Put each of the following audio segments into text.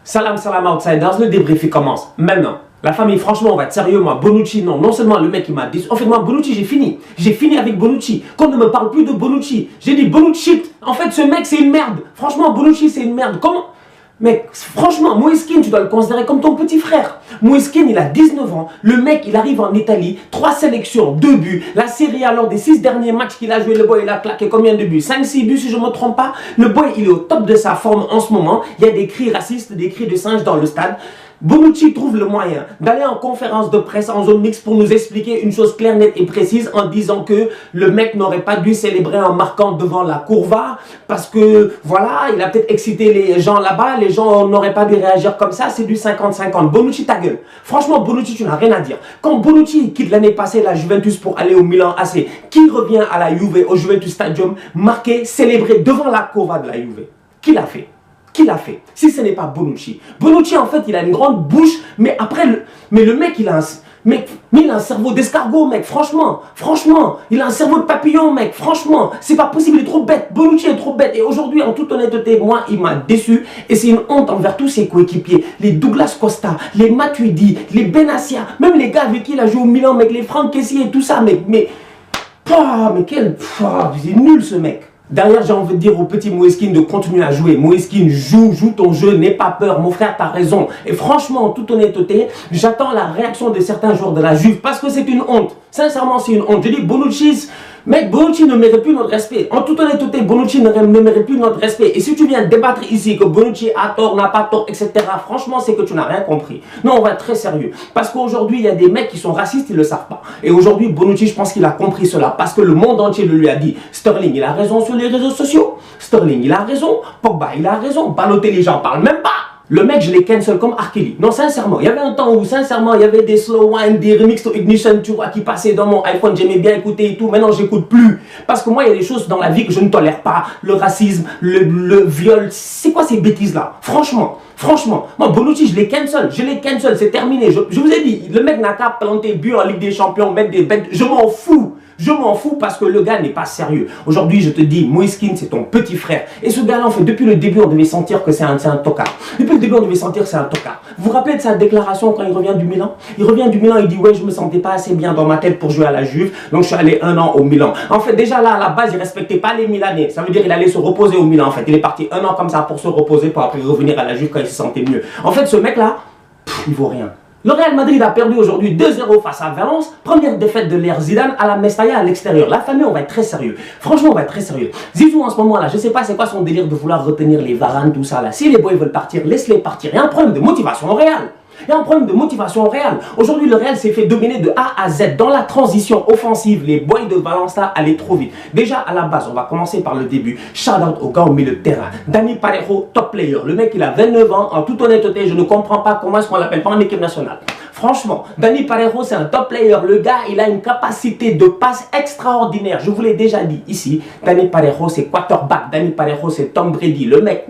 Salam, salam outsiders, le débrief il commence maintenant. La famille, franchement, on va être sérieux, moi. Bonucci, non. Non seulement le mec, il m'a dit. En fait, moi, Bonucci, j'ai fini. J'ai fini avec Bonucci. Qu'on ne me parle plus de Bonucci. J'ai dit Bonucci. En fait, ce mec, c'est une merde. Franchement, Bonucci, c'est une merde. Comment? Mec, franchement, Moïse Kean, tu dois le considérer comme ton petit frère. Moïse Kean, il a 19 ans. Le mec, il arrive en Italie. 3 sélections, 2 buts. La Serie A, lors des 6 derniers matchs qu'il a joué, le boy, il a claqué combien de buts? 5-6 buts, si je ne me trompe pas. Le boy, il est au top de sa forme en ce moment. Il y a des cris racistes, des cris de singes dans le stade. Bonucci trouve le moyen d'aller en conférence de presse en zone mixte pour nous expliquer une chose claire, nette et précise en disant que le mec n'aurait pas dû célébrer en marquant devant la courva parce que voilà, il a peut-être excité les gens là-bas, les gens n'auraient pas dû réagir comme ça, c'est du 50-50. Bonucci, ta gueule. Franchement, Bonucci, tu n'as rien à dire. Quand Bonucci quitte l'année passée la Juventus pour aller au Milan AC, qui revient à la Juve, au Juventus Stadium, marqué, célébré devant la courva de la Juve? Qui l'a fait? Qui l'a fait? Si ce n'est pas Bonucci. Bonucci, en fait, il a une grande bouche, mais après, le mec, il a un cerveau d'escargot, mec, franchement, il a un cerveau de papillon, mec, franchement, c'est pas possible, il est trop bête, Bonucci est trop bête, et aujourd'hui, en toute honnêteté, moi, il m'a déçu, et c'est une honte envers tous ses coéquipiers, les Douglas Costa, les Matuidi, les Benassia, même les gars avec qui il a joué au Milan, mec, les Franck Kessié et tout ça, mais c'est nul ce mec. Derrière, j'ai envie de dire au petit Moïse Kean de continuer à jouer. Moïse Kean, joue ton jeu, n'aie pas peur. Mon frère, t'as raison. Et franchement, en toute honnêteté, j'attends la réaction de certains joueurs de la Juve parce que c'est une honte. Sincèrement, c'est une honte. Je dis, Bonucci, mec, Bonucci ne mérite plus notre respect. En toute honnêteté, Bonucci ne mérite plus notre respect. Et si tu viens débattre ici que Bonucci a tort, n'a pas tort, etc., franchement, c'est que tu n'as rien compris. Non, on va être très sérieux. Parce qu'aujourd'hui, il y a des mecs qui sont racistes, ils ne le savent pas. Et aujourd'hui, Bonucci, je pense qu'il a compris cela. Parce que le monde entier le lui a dit. Sterling, il a raison sur les réseaux sociaux. Sterling, il a raison. Pogba, il a raison. Balotelli, j'en parle même pas. Le mec, je les cancel comme R. Kelly. Non, sincèrement, il y avait un temps où, sincèrement, il y avait des slow wine, des remix to ignition, tu vois, qui passaient dans mon iPhone. J'aimais bien écouter et tout. Maintenant, j'écoute plus. Parce que moi, il y a des choses dans la vie que je ne tolère pas. Le racisme, le viol. C'est quoi ces bêtises-là? Franchement, moi, Bonucci, je les cancel. C'est terminé. Je vous ai dit, le mec n'a qu'à planter but en Ligue des Champions, mettre des bêtes. Je m'en fous. Je m'en fous parce que le gars n'est pas sérieux. Aujourd'hui, je te dis, Moïse Kean, c'est ton petit frère. Et ce gars-là, en fait, depuis le début, on devait sentir que c'est un tocard. Depuis le début, on devait sentir que c'est un tocard. Vous vous rappelez de sa déclaration quand il revient du Milan? Il revient du Milan, il dit, ouais, je me sentais pas assez bien dans ma tête pour jouer à la Juve. Donc, je suis allé 1 an au Milan. En fait, déjà là, à la base, il respectait pas les Milanais. Ça veut dire qu'il allait se reposer au Milan, en fait. Il est parti 1 an comme ça pour se reposer, pour après revenir à la Juve quand il se sentait mieux. En fait, ce mec-là, il vaut rien. Le Real Madrid a perdu aujourd'hui 2-0 face à Valence. Première défaite de l'ère Zidane à la Mestalla à l'extérieur. La famille, on va être très sérieux. Franchement, on va être très sérieux. Zizou, en ce moment-là, je ne sais pas c'est quoi son délire de vouloir retenir les Varane, tout ça là. Si les boys veulent partir, laisse-les partir. Il y a un problème de motivation au Real. Il y a un problème de motivation au Real. Aujourd'hui, le Real s'est fait dominer de A à Z. Dans la transition offensive, les boys de Valence là allaient trop vite. Déjà, à la base, on va commencer par le début. Shout out au gars au milieu de terrain. Dani Parejo, top player. Le mec, il a 29 ans. En toute honnêteté, je ne comprends pas comment est-ce qu'on l'appelle pas en équipe nationale. Franchement, Dani Parejo, c'est un top player. Le gars, il a une capacité de passe extraordinaire. Je vous l'ai déjà dit ici. Dani Parejo, c'est quarterback. Dani Parejo, c'est Tom Brady. Le mec,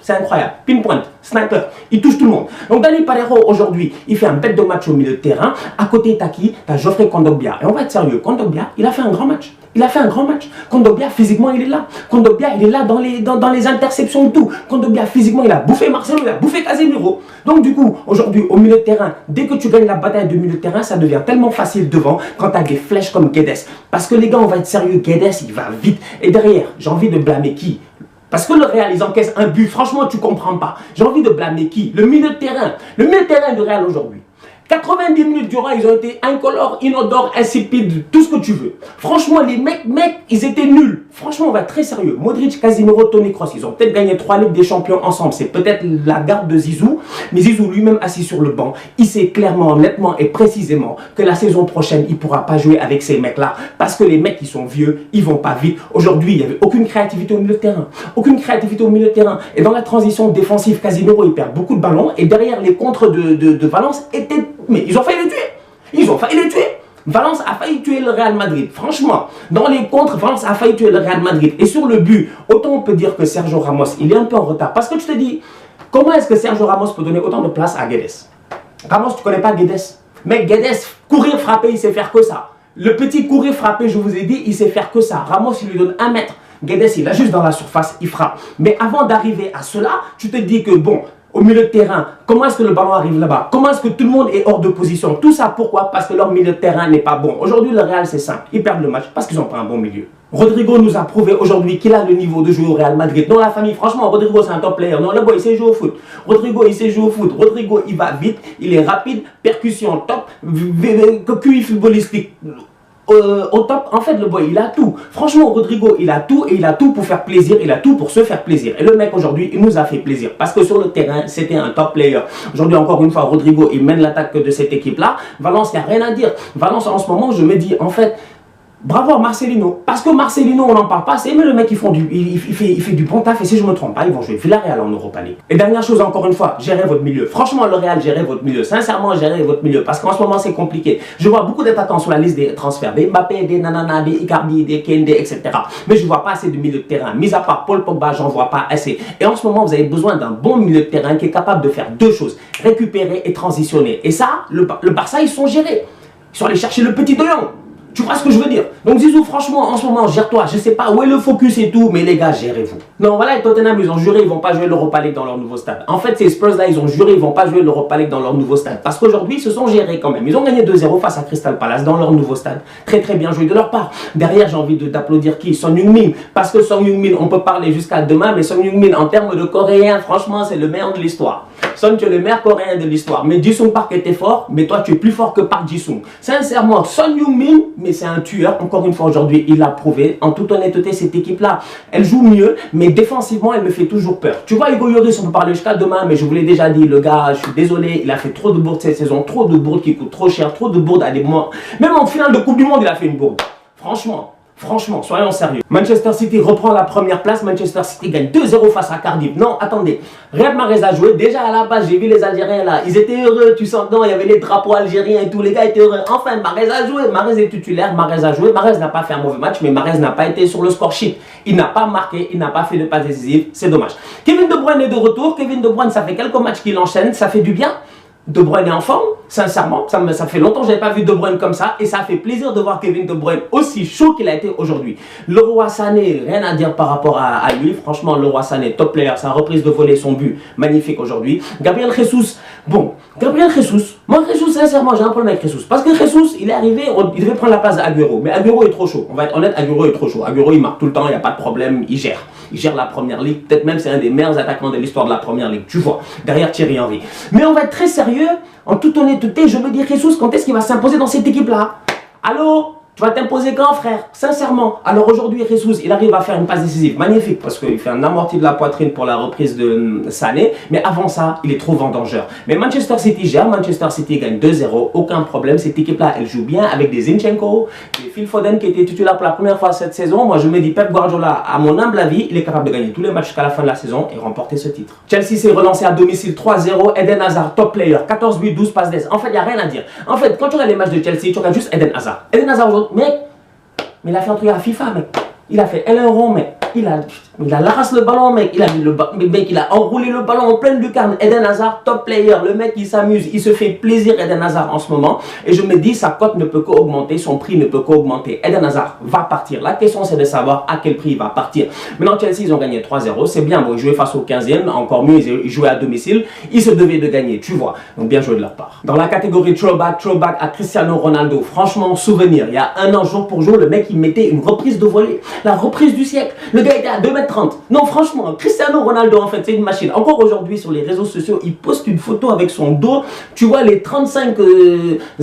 c'est incroyable. Pinpoint, sniper, il touche tout le monde. Donc Dani Parejo, aujourd'hui, il fait un bête de match au milieu de terrain. À côté, t'as qui? T'as Geoffrey Kondogbia. Et on va être sérieux, Kondogbia, il a fait un grand match. Kondogbia, physiquement, il est là. Kondogbia, il est là dans les interceptions et tout. Kondogbia, physiquement, il a bouffé Marcelo, il a bouffé Casemiro. Donc, du coup, aujourd'hui, au milieu de terrain, dès que tu gagnes la bataille de milieu de terrain, ça devient tellement facile devant quand tu as des flèches comme Guedes. Parce que les gars, on va être sérieux, Guedes, il va vite. Et derrière, j'ai envie de blâmer qui? Parce que le Real, ils encaissent un but. Franchement, tu comprends pas. J'ai envie de blâmer qui? Le milieu de terrain. Le milieu de terrain du Real aujourd'hui. 90 minutes durant, ils ont été incolores, inodores, insipides, tout ce que tu veux. Franchement, les mecs, ils étaient nuls. Franchement, on va être très sérieux. Modric, Casemiro, Toni Kroos, ils ont peut-être gagné 3 Ligues des Champions ensemble. C'est peut-être la garde de Zizou. Mais Zizou lui-même assis sur le banc, il sait clairement, nettement et précisément que la saison prochaine, il ne pourra pas jouer avec ces mecs-là. Parce que les mecs, ils sont vieux, ils vont pas vite. Aujourd'hui, il n'y avait aucune créativité au milieu de terrain. Et dans la transition défensive, Casemiro, il perd beaucoup de ballons. Et derrière, les contres de Valence étaient... Mais ils ont failli les tuer. Valence a failli tuer le Real Madrid. Franchement, dans les contres, Valence a failli tuer le Real Madrid. Et sur le but, autant on peut dire que Sergio Ramos, il est un peu en retard. Parce que tu te dis, comment est-ce que Sergio Ramos peut donner autant de place à Guedes? Ramos, tu ne connais pas Guedes? Mais Guedes, courir, frapper, il sait faire que ça. Le petit courir, frapper, je vous ai dit, il sait faire que ça. Ramos, il lui donne 1 mètre. Guedes, il a juste dans la surface, il frappe. Mais avant d'arriver à cela, tu te dis que bon... au milieu de terrain. Comment est-ce que le ballon arrive là-bas? Comment est-ce que tout le monde est hors de position? Tout ça, pourquoi? Parce que leur milieu de terrain n'est pas bon. Aujourd'hui, le Real, c'est simple. Ils perdent le match parce qu'ils n'ont pas un bon milieu. Rodrigo nous a prouvé aujourd'hui qu'il a le niveau de jouer au Real Madrid. Dans la famille, franchement, Rodrigo, c'est un top player. Non, le boy, il sait jouer au foot. Rodrigo, il sait jouer au foot. Rodrigo, il va vite, il est rapide, percussion top, QI footballistique. Au top, en fait, le boy, il a tout. Franchement, Rodrigo, il a tout et il a tout pour faire plaisir, il a tout pour se faire plaisir. Et le mec, aujourd'hui, il nous a fait plaisir parce que sur le terrain, c'était un top player. Aujourd'hui, encore une fois, Rodrigo, il mène l'attaque de cette équipe-là. Valence, il n'y a rien à dire. Valence, en ce moment, je me dis, en fait, bravo à Marcelino. Parce que Marcelino, on n'en parle pas assez, mais le mec, il fait du bon taf. Et si je ne me trompe pas, ils vont jouer Villarreal en Europa League. Et dernière chose, encore une fois, gérez votre milieu. Franchement, le Real, gérez votre milieu. Sincèrement, gérez votre milieu. Parce qu'en ce moment, c'est compliqué. Je vois beaucoup d'attaquants sur la liste des transferts. Des Mbappé, des Nanana, des Icardi, des Kende, etc. Mais je ne vois pas assez de milieu de terrain. Mis à part Paul Pogba, j'en vois pas assez. Et en ce moment, vous avez besoin d'un bon milieu de terrain qui est capable de faire deux choses. Récupérer et transitionner. Et ça, le Barça, ils sont gérés. Ils sont allés chercher le petit de Lyon. Tu vois ce que je veux dire? Donc Zizou, franchement, en ce moment, gère-toi. Je sais pas où est le focus et tout, mais les gars, gérez-vous. Non, voilà, et Tottenham, ils ont juré, ils vont pas jouer l'Europa League dans leur nouveau stade. En fait, ces Spurs-là, ils ont juré, ils vont pas jouer l'Europa League dans leur nouveau stade. Parce qu'aujourd'hui, ils se sont gérés quand même. Ils ont gagné 2-0 face à Crystal Palace dans leur nouveau stade. Très très bien joué de leur part. Derrière, j'ai envie d'applaudir qui? Son Heung-min. Parce que Son Heung-min, on peut parler jusqu'à demain, mais Son Heung-min, en termes de coréen, franchement, c'est le meilleur de l'histoire. Son, tu es le meilleur coréen de l'histoire. Mais Jisung Park était fort, mais toi, tu es plus fort que Park Jisung. Sincèrement, Son Heung-min, mais c'est un tueur. Encore une fois, aujourd'hui, il l'a prouvé. En toute honnêteté, cette équipe-là, elle joue mieux, mais défensivement, elle me fait toujours peur. Tu vois, Hugo Lloris, on peut parler jusqu'à demain, mais je vous l'ai déjà dit, le gars, je suis désolé, il a fait trop de bourdes cette saison, trop de bourdes qui coûtent trop cher, trop de bourdes à des moments. Même en finale de Coupe du Monde, il a fait une bourde. Franchement, soyons sérieux. Manchester City reprend la première place. Manchester City gagne 2-0 face à Cardiff. Non, attendez. Riyad Mahrez a joué. Déjà à la base, j'ai vu les Algériens là. Ils étaient heureux. Tu sens, non, il y avait les drapeaux algériens et tout. Les gars étaient heureux. Enfin, Mahrez a joué. Mahrez est titulaire. Mahrez a joué. Mahrez n'a pas fait un mauvais match, mais Mahrez n'a pas été sur le score sheet. Il n'a pas marqué. Il n'a pas fait de passe décisive. C'est dommage. Kevin De Bruyne est de retour. Kevin De Bruyne, ça fait quelques matchs qu'il enchaîne. Ça fait du bien. De Bruyne est en forme, sincèrement, ça fait longtemps que je n'avais pas vu De Bruyne comme ça et ça fait plaisir de voir Kevin De Bruyne aussi chaud qu'il a été aujourd'hui. Leroy Sané, rien à dire par rapport à lui, franchement Leroy Sané, top player, sa reprise de volée, son but, magnifique aujourd'hui. Gabriel Jesus, moi Jesus, sincèrement j'ai un problème avec Jesus, parce que Jesus, il est arrivé, il devait prendre la place d'Aguero, mais Aguero est trop chaud, on va être honnête, Aguero est trop chaud, Aguero il marque tout le temps, il n'y a pas de problème, il gère la première ligue, peut-être même c'est un des meilleurs attaquants de l'histoire de la première ligue, tu vois, derrière Thierry Henry. Mais on va être très sérieux, en toute honnêteté, je me dis Jesus, quand est-ce qu'il va s'imposer dans cette équipe-là? Allô? Tu vas t'imposer quand, frère? Sincèrement. Alors aujourd'hui, Jesus, il arrive à faire une passe décisive. Magnifique, parce qu'il fait un amorti de la poitrine pour la reprise de Sané. Mais avant ça, il est trop vendangeur. Mais Manchester City gère. Manchester City gagne 2-0. Aucun problème. Cette équipe-là, elle joue bien avec des Zinchenko, des Phil Foden qui était titulaire pour la première fois cette saison. Moi, je me dis, Pep Guardiola, à mon humble avis, il est capable de gagner tous les matchs jusqu'à la fin de la saison et remporter ce titre. Chelsea s'est relancé à domicile 3-0. Eden Hazard, top player. 14 buts, 12 passes d'ess. En fait, il n'y a rien à dire. En fait, quand tu regardes les matchs de Chelsea, tu regardes juste Eden Hazard. Eden Hazard aujourd'hui, mec, mais il a fait un truc à FIFA, mec. Il a fait L1 rond, mec. Il a larasse le ballon, mec. Il a enroulé le ballon en pleine lucarne. Eden Hazard, top player. Le mec, il s'amuse. Il se fait plaisir, Eden Hazard, en ce moment. Et je me dis, sa cote ne peut qu'augmenter. Son prix ne peut qu'augmenter. Eden Hazard va partir. La question, c'est de savoir à quel prix il va partir. Maintenant, Chelsea, ils ont gagné 3-0. C'est bien. Bon, ils jouaient face au 15e. Encore mieux, ils jouaient à domicile. Ils se devaient de gagner, tu vois. Donc, bien joué de leur part. Dans la catégorie throwback à Cristiano Ronaldo. Franchement, souvenir. Il y a un an, jour pour jour, le mec, il mettait une reprise de volée. La reprise du siècle. Le gars était à 2,30 m. Non, franchement, Cristiano Ronaldo, en fait, c'est une machine. Encore aujourd'hui, sur les réseaux sociaux, il poste une photo avec son dos. Tu vois les 35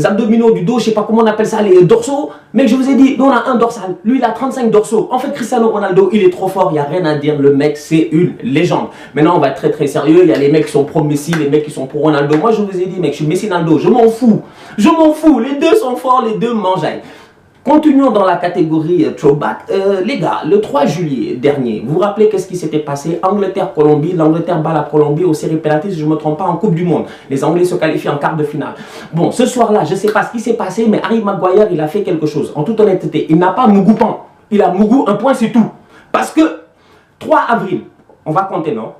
abdominaux du dos, je sais pas comment on appelle ça, les dorsaux. Mais je vous ai dit, nous, on a un dorsal. Lui, il a 35 dorsaux. En fait, Cristiano Ronaldo, il est trop fort. Il n'y a rien à dire. Le mec, c'est une légende. Maintenant, on va être très, très sérieux. Il y a les mecs qui sont pro Messi, les mecs qui sont pro Ronaldo. Moi, je vous ai dit, mec, je suis Messi-Naldo. Je m'en fous. Je m'en fous. Les deux sont forts, les deux m'enjaillent. Continuons dans la catégorie throwback. Les gars, le 3 juillet dernier, vous vous rappelez qu'est-ce qui s'était passé? Angleterre-Colombie, l'Angleterre bat la Colombie aux séries pénalty, si je ne me trompe pas, en Coupe du Monde. Les Anglais se qualifient en quart de finale. Bon, ce soir-là, je ne sais pas ce qui s'est passé, mais Harry Maguire, il a fait quelque chose. En toute honnêteté, il n'a pas Mougou pan. Il a Mougou, un point, c'est tout. Parce que 3 avril, on va compter, non?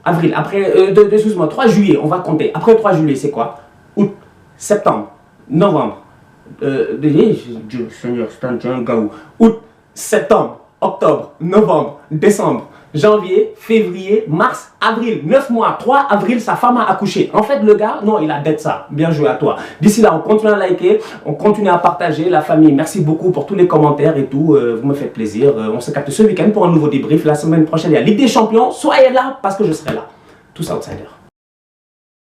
Avril, après, excuse-moi, 3 juillet, on va compter. Après 3 juillet, c'est quoi? Août, septembre, novembre. Dieu Seigneur, c'est un gaou. Août, septembre, octobre, novembre, décembre. janvier, février, mars, avril. 9 mois, 3 avril, sa femme a accouché. En fait, le gars, non, il a d'être ça. Bien joué à toi. D'ici là, on continue à liker, on continue à partager. La famille, merci beaucoup pour tous les commentaires et tout. Vous me faites plaisir. On se capte ce week-end pour un nouveau débrief. La semaine prochaine, il y a Ligue des Champions. Soyez là parce que je serai là. Tous outsiders.